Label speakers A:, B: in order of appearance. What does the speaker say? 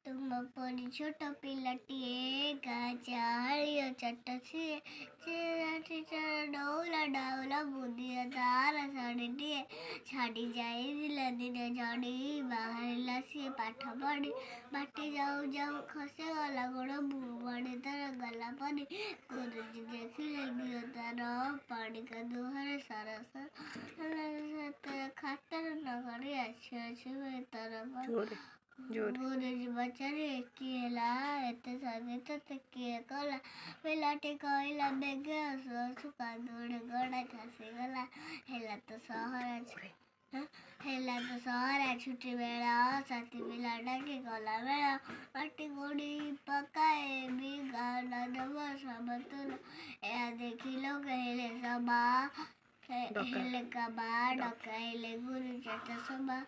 A: तुम परी छोट पिलाटिए गाचालियो चटसी चेराटी डौला डाउला बुदिया तार छाड़ीटिए छाड़ी जाई दिला दिने जड़ी बाहरिला सी पाठ पढ़ी बाटी जाऊ जाऊ खसे गला गोड़ बुआड़ी तार गला परी गुरुजी देखिले गियो तार पानी का दुहरे सारा सारा खातर न करी अच्छी अच्छी में तार गुरुजी बचारे किएला एते सादे तते किए कला पिलाटी कहला बेगे सुका दूर गड़ा खसी गला हेला तो सहरा छुट्टी बेला साथी पिला डाके गला बेला पाटी गोड़ी पकाए भी गाना दबा सब तुला या देखी लो कहले सबा हेले का बा डकाइले गुरु चटा सबा